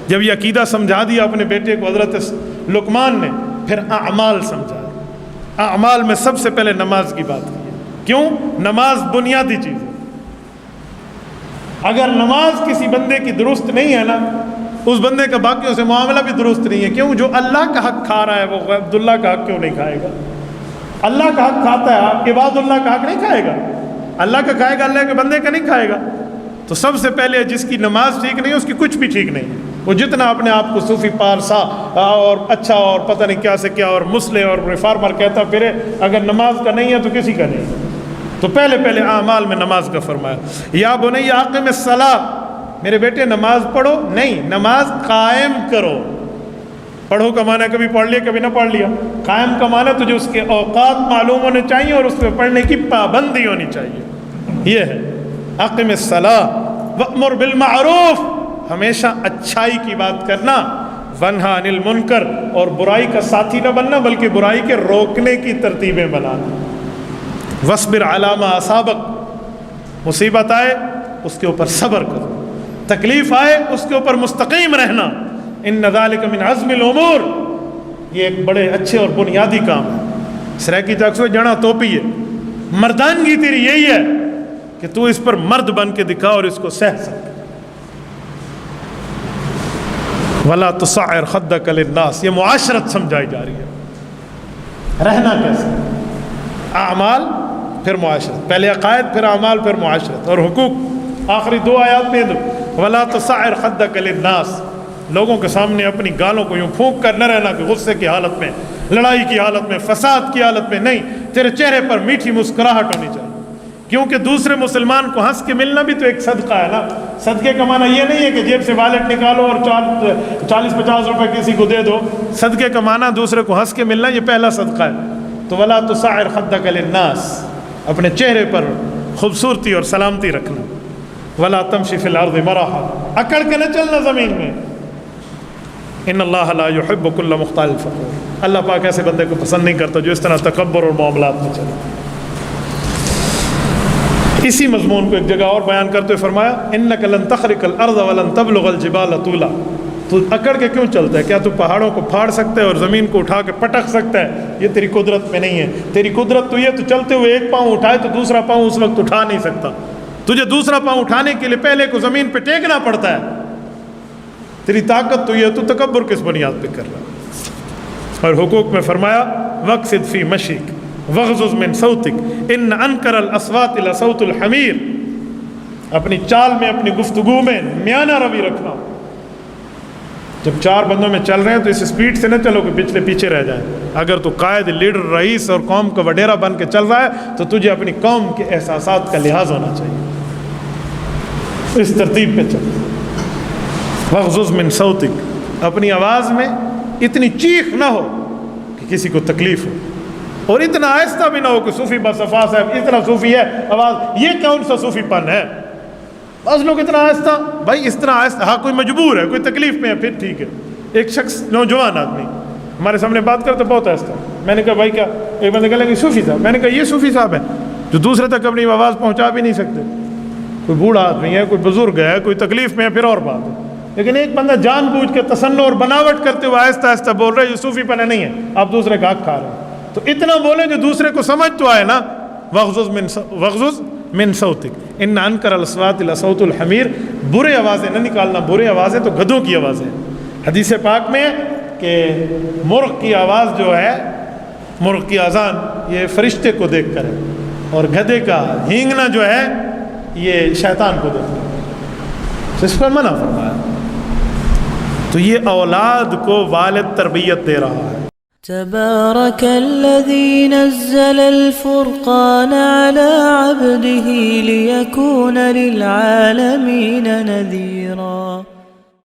جب یہ عقیدہ سمجھا دیا اپنے بیٹے کو حضرت لقمان نے، پھر اعمال سمجھا۔ اعمال میں سب سے پہلے نماز کی بات کی ہے۔ کیوں؟ نماز بنیادی چیز ہے۔ اگر نماز کسی بندے کی درست نہیں ہے نا، اس بندے کا باقیوں سے معاملہ بھی درست نہیں ہے۔ کیوں؟ جو اللہ کا حق کھا رہا ہے وہ عبداللہ کا حق کیوں نہیں کھائے گا؟ اللہ کا حق کھاتا ہے، آپ عباد اللہ کا حق نہیں کھائے گا؟ اللہ کا کھائے گا، اللہ کے بندے کا نہیں کھائے گا۔ تو سب سے پہلے جس کی نماز ٹھیک نہیں ہے اس کی کچھ بھی ٹھیک نہیں ہے۔ وہ جتنا اپنے آپ کو صوفی پارسا اور اچھا اور پتہ نہیں کیا سے کیا اور مسلح اور ریفارمر کہتا پھرے، اگر نماز کا نہیں ہے تو کسی کا نہیں۔ تو پہلے اعمال میں نماز کا فرمایا، یا بنی اقم الصلاۃ، میرے بیٹے نماز پڑھو، نہیں نماز قائم کرو۔ پڑھو کا معنی کبھی پڑھ لیا کبھی نہ پڑھ لیا، قائم کا معنی تجھے اس کے اوقات معلوم ہونے چاہیے اور اس پہ پڑھنے کی پابندی ہونی چاہیے۔ یہ ہے اقم الصلاۃ وامر بالمعروف، ہمیشہ اچھائی کی بات کرنا، ونہا عن المنکر، اور برائی کا ساتھی نہ بننا بلکہ برائی کے روکنے کی ترتیبیں بنانا۔ وصبر علی ما اصابک، مصیبت آئے اس کے اوپر صبر کرو، تکلیف آئے اس کے اوپر مستقیم رہنا۔ ان ذالک من عزم الامور، یہ ایک بڑے اچھے اور بنیادی کام ہے۔ سریکی تاکسو جڑا توپی ہے، مردانگی تیری یہی ہے کہ تو اس پر مرد بن کے دکھا اور اس کو سہ سکے۔ وَلَا تُصَعِّرْ خَدَّكَ لِلنَّاسِ، یہ معاشرت سمجھائی جا رہی ہے، رہنا کیسے، اعمال پھر معاشرت، پہلے عقائد پھر اعمال پھر معاشرت اور حقوق۔ آخری دو آیات میں وَلَا تُصَعِّرْ خَدَّكَ لِلنَّاسِ، لوگوں کے سامنے اپنی گالوں کو یوں پھونک کر نہ رہنا کہ غصے کی حالت میں، لڑائی کی حالت میں، فساد کی حالت میں، نہیں، تیرے چہرے پر میٹھی مسکراہٹ ہونی چاہیے، کیونکہ دوسرے مسلمان کو ہنس کے ملنا بھی تو ایک صدقہ ہے نا۔ صدقے کا معنی یہ نہیں ہے کہ جیب سے والٹ نکالو اور 40-50 روپے کسی کو دے دو۔ صدقے کا معنی دوسرے کو ہنس کے ملنا، یہ پہلا صدقہ ہے۔ تو وَلَا تُصَعِّرْ خَدَّكَ لِلنَّاسِ، اپنے چہرے پر خوبصورتی اور سلامتی رکھنا۔ وَلَا تَمْشِ فِي الْأَرْضِ مَرَحًا، اکڑ کے نہ چلنا زمین میں۔ ان اللہ لا يحب كل مختال فخور، اللہ پاک ایسے بندے کو پسند نہیں کرتا جو اس طرح تکبر اور معاملات میں چلے۔ اسی مضمون کو ایک جگہ اور بیان کرتے ہوئے فرمایا انک لن تخرق الارض ولن تبلغ الجبال طولا، تو اکڑ کے کیوں چلتا ہے؟ کیا تو پہاڑوں کو پھاڑ سکتا ہے اور زمین کو اٹھا کے پٹک سکتا ہے؟ یہ تیری قدرت میں نہیں ہے۔ تیری قدرت تو یہ تو چلتے ہوئے ایک پاؤں اٹھائے تو دوسرا پاؤں اس وقت اٹھا نہیں سکتا، تجھے دوسرا پاؤں اٹھانے کے لیے پہلے کو زمین پہ ٹیکنا پڑتا ہے۔ تیری طاقت تو یہ، تو تکبر کس بنیاد پہ کر رہا؟ اور حقوق میں فرمایا وقصد فی مشیک وغضض من صوتک ان انکر الاصوات لصوت الحمیر، اپنی چال میں اپنی گفتگو میں میانہ روی رکھنا۔ جب چار بندوں میں چل رہے ہیں تو اس سپیڈ سے نہ چلو کہ پچھلے پیچھے رہ جائیں۔ اگر تو قائد، لیڈر، رئیس اور قوم کا وڈیرا بن کے چل رہا ہے تو تجھے اپنی قوم کے احساسات کا لحاظ ہونا چاہیے، اس ترتیب پہ چل۔ وغضض من صوتک، اپنی آواز میں اتنی چیخ نہ ہو کہ کسی کو تکلیف ہو، اور اتنا آہستہ بھی نہ ہو کہ صوفی بصفا صاحب اتنا صوفی ہے آواز، یہ کون سا صوفی پن ہے؟ بعض لوگ اتنا آہستہ، بھائی اس طرح آہستہ، ہاں کوئی مجبور ہے، کوئی تکلیف میں ہے، پھر ٹھیک ہے۔ ایک شخص نوجوان آدمی ہمارے سامنے بات کرتے بہت آہستہ، میں نے کہا بھائی کیا؟ ایک بندے کہنے لگے صوفی صاحب، میں نے کہا یہ صوفی صاحب ہے جو دوسرے تک اپنی آواز پہنچا بھی نہیں سکتے، کوئی بوڑھا آدمی ہے، کوئی بزرگ ہے، کوئی تکلیف میں ہے، پھر اور بات ہے۔ لیکن ایک بندہ جان بوجھ کے تصنع اور بناوٹ کرتے ہوئے آہستہ آہستہ بول رہے، یہ صوفی پن نہیں ہے، آپ دوسرے کا حق کھا رہے ہیں۔ تو اتنا بولے جو دوسرے کو سمجھ تو آئے نا۔ وغضض من صوتک ان انکر الاصوات لصوت الحمیر، برے آوازیں نہ نکالنا، برے آوازیں تو گدھوں کی آوازیں۔ حدیث پاک میں کہ مرغ کی آواز جو ہے، مرغ کی اذان یہ فرشتے کو دیکھ کر ہے، اور گدھے کا ہینگنا جو ہے یہ شیطان کو دیکھ کر، اس پر منع فرمایا۔ تو یہ اولاد کو والد تربیت دے رہا ہے۔ تبارك الذي نزل الفرقان على عبده ليكون للعالمين نذيرا